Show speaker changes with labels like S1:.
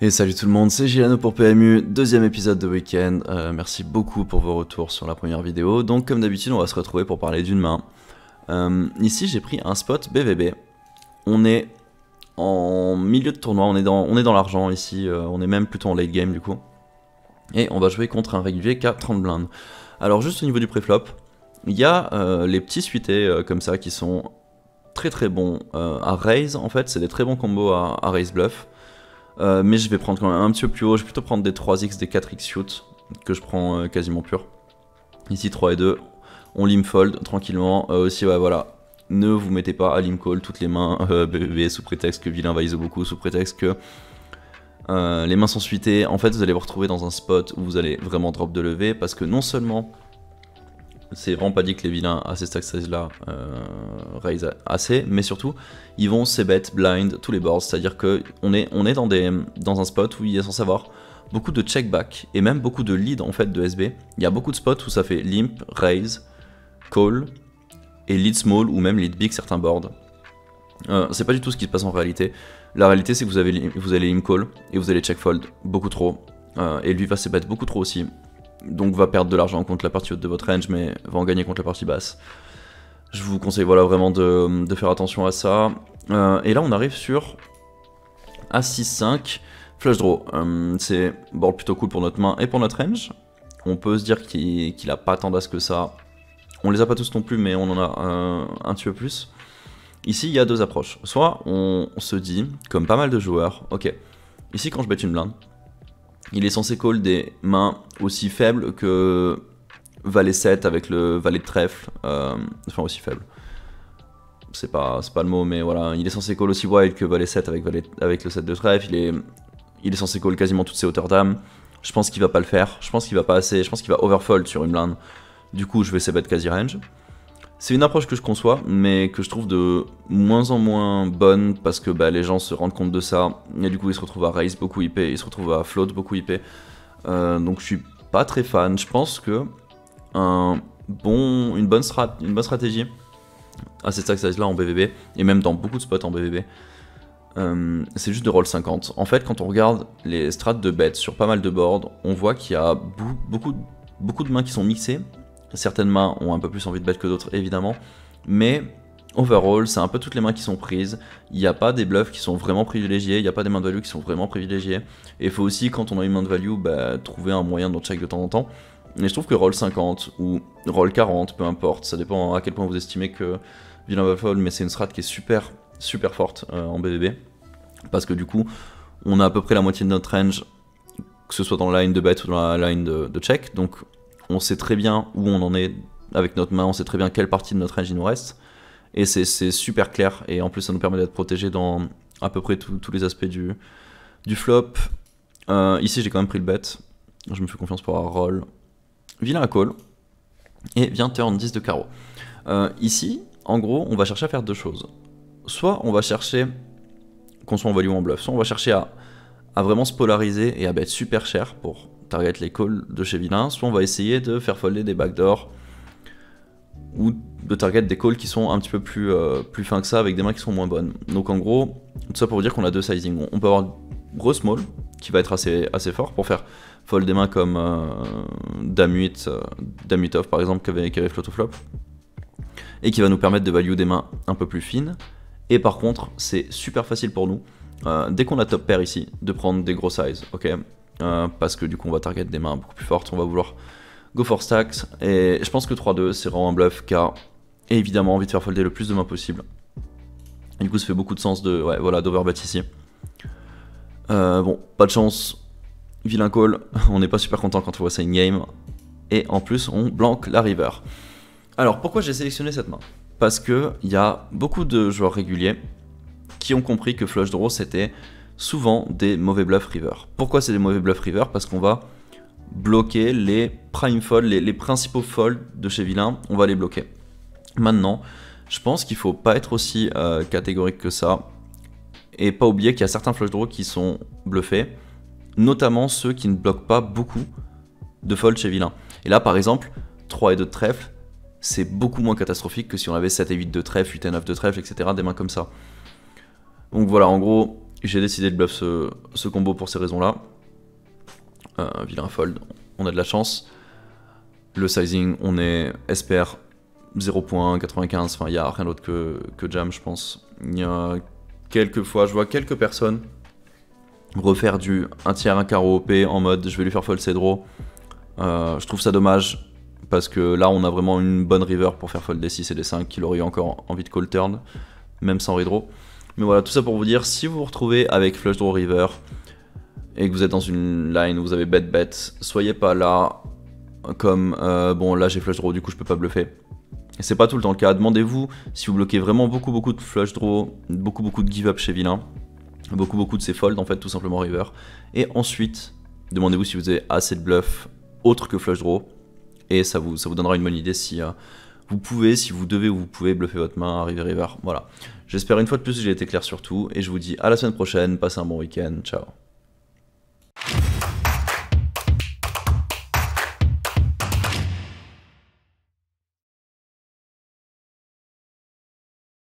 S1: Et salut tout le monde, c'est Gilano pour PMU, deuxième épisode de week-end. Merci beaucoup pour vos retours sur la première vidéo. Donc comme d'habitude, on va se retrouver pour parler d'une main. Ici, j'ai pris un spot BVB. On est en milieu de tournoi, on est dans l'argent ici, on est même plutôt en late game du coup. Et on va jouer contre un régulier qui a 30 blindes. Alors juste au niveau du préflop, il y a les petits suités comme ça qui sont très bons à raise. En fait, c'est des très bons combos à raise bluff. Mais je vais prendre quand même un petit peu plus haut, je vais plutôt prendre des 3x, des 4x shoot, que je prends quasiment pur. Ici 3 et 2, on lim fold tranquillement, aussi ouais voilà, ne vous mettez pas à lim call toutes les mains BBB sous prétexte que vilain va ISO beaucoup, sous prétexte que les mains sont suitées. En fait vous allez vous retrouver dans un spot où vous allez vraiment drop de levée, parce que non seulement c'est vraiment pas dit que les vilains à ces stack size là raise assez, mais surtout ils vont c-bet blind tous les boards, c'est à dire que on est dans un spot où il est censé avoir beaucoup de check back et même beaucoup de lead en fait de SB. Il y a beaucoup de spots où ça fait limp, raise, call et lead small ou même lead big certains boards. C'est pas du tout ce qui se passe en réalité. La réalité c'est que vous allez limp call et vous allez check fold beaucoup trop, et lui va c-bet beaucoup trop aussi. Donc va perdre de l'argent contre la partie haute de votre range, mais va en gagner contre la partie basse. Je vous conseille voilà, vraiment de faire attention à ça. Et là on arrive sur A6-5, flush draw. C'est board plutôt cool pour notre main et pour notre range. On peut se dire qu'il a pas tant d'as que ça. On les a pas tous non plus, mais on en a un petit peu plus. Ici il y a deux approches. Soit on se dit, comme pas mal de joueurs, ok, ici quand je bête une blinde, il est censé call des mains aussi faibles que Valet 7 avec le Valet de trèfle, enfin aussi faible. C'est pas le mot, mais voilà, il est censé call aussi wild que Valet 7 avec le 7 de trèfle, il est censé call quasiment toutes ses hauteurs d'âme. Je pense qu'il va pas le faire, je pense qu'il va pas assez, je pense qu'il va overfold sur une blinde. Du coup, je vais c-bet quasi range. C'est une approche que je conçois, mais que je trouve de moins en moins bonne, parce que bah, les gens se rendent compte de ça, et du coup ils se retrouvent à raise beaucoup IP, ils se retrouvent à float beaucoup IP, donc je suis pas très fan. Je pense que une bonne stratégie à ces stack size là en BVB, et même dans beaucoup de spots en BVB, c'est juste de roll 50. En fait, quand on regarde les strats de bet sur pas mal de boards, on voit qu'il y a beaucoup de mains qui sont mixées. Certaines mains ont un peu plus envie de bet que d'autres évidemment, mais overall c'est un peu toutes les mains qui sont prises. Il n'y a pas des bluffs qui sont vraiment privilégiés, il n'y a pas des mains de value qui sont vraiment privilégiées, et il faut aussi, quand on a une main de value, bah, trouver un moyen de check de temps en temps. Mais je trouve que roll 50 ou roll 40, peu importe, ça dépend à quel point vous estimez que vilain va fold, mais c'est une strat qui est super forte en BVB, parce que du coup on a à peu près la moitié de notre range, que ce soit dans la line de bet ou dans la line de check, donc on sait très bien où on en est avec notre main, on sait très bien quelle partie de notre range il nous reste, et c'est super clair, et en plus ça nous permet d'être protégé dans à peu près tous les aspects du flop. Ici j'ai quand même pris le bet, je me fais confiance pour avoir roll, vilain à call, et vient turn 10 de carreau. Ici, en gros, on va chercher à faire deux choses. Soit on va chercher, qu'on soit en value ou en bluff, soit on va chercher à vraiment se polariser et à bet super cher pour target les calls de chez vilain, soit on va essayer de faire folder des backdoors ou de target des calls qui sont un petit peu plus fins que ça, avec des mains qui sont moins bonnes. Donc en gros, tout ça pour vous dire qu'on a deux sizing. On peut avoir gros small qui va être assez fort pour faire fold des mains comme Dame 8 off par exemple qui avait flop au flop, et qui va nous permettre de value des mains un peu plus fines. Et par contre c'est super facile pour nous, dès qu'on a top pair ici, de prendre des gros size, ok, parce que du coup on va target des mains beaucoup plus fortes, on va vouloir go for stacks, et je pense que 3-2 c'est vraiment un bluff car évidemment envie de faire folder le plus de mains possible. Et du coup ça fait beaucoup de sens d'overbet ici. Bon, pas de chance, vilain call, on n'est pas super content quand on voit ça in-game, et en plus on blanque la river. Alors pourquoi j'ai sélectionné cette main? Parce qu'il y a beaucoup de joueurs réguliers qui ont compris que flush draw c'était souvent des mauvais bluffs river. Pourquoi c'est des mauvais bluffs river? Parce qu'on va bloquer les prime folds, les principaux folds de chez vilain, on va les bloquer. Maintenant, je pense qu'il faut pas être aussi catégorique que ça, et pas oublier qu'il y a certains flush draws qui sont bluffés, notamment ceux qui ne bloquent pas beaucoup de folds chez vilain. Et là par exemple, 3 et 2 de trèfle, c'est beaucoup moins catastrophique que si on avait 7 et 8 de trèfle, 8 et 9 de trèfle, etc. Des mains comme ça. Donc voilà, en gros, J'ai décidé de bluff ce combo pour ces raisons-là. Vilain fold, on a de la chance. Le sizing, on est SPR 0.95, enfin il n'y a rien d'autre que jam, je pense. Il y a quelques fois, je vois quelques personnes refaire du 1 tiers, 1 carreau OP en mode je vais lui faire fold ses draws. Je trouve ça dommage parce que là on a vraiment une bonne river pour faire fold des 6 et des 5 qu'il aurait eu encore envie de call turn, même sans redraw. Mais voilà, tout ça pour vous dire, si vous vous retrouvez avec flush draw river et que vous êtes dans une line où vous avez bet, soyez pas là comme bon là j'ai flush draw du coup je peux pas bluffer. Et c'est pas tout le temps le cas, demandez-vous si vous bloquez vraiment beaucoup de flush draw, beaucoup de give up chez vilain, beaucoup de ces folds en fait tout simplement river. Et ensuite, demandez-vous si vous avez assez de bluff autre que flush draw et ça vous donnera une bonne idée si vous pouvez, si vous devez ou vous pouvez bluffer votre main à river. Voilà, j'espère une fois de plus que j'ai été clair sur tout et je vous dis à la semaine prochaine, passez un bon week-end, ciao.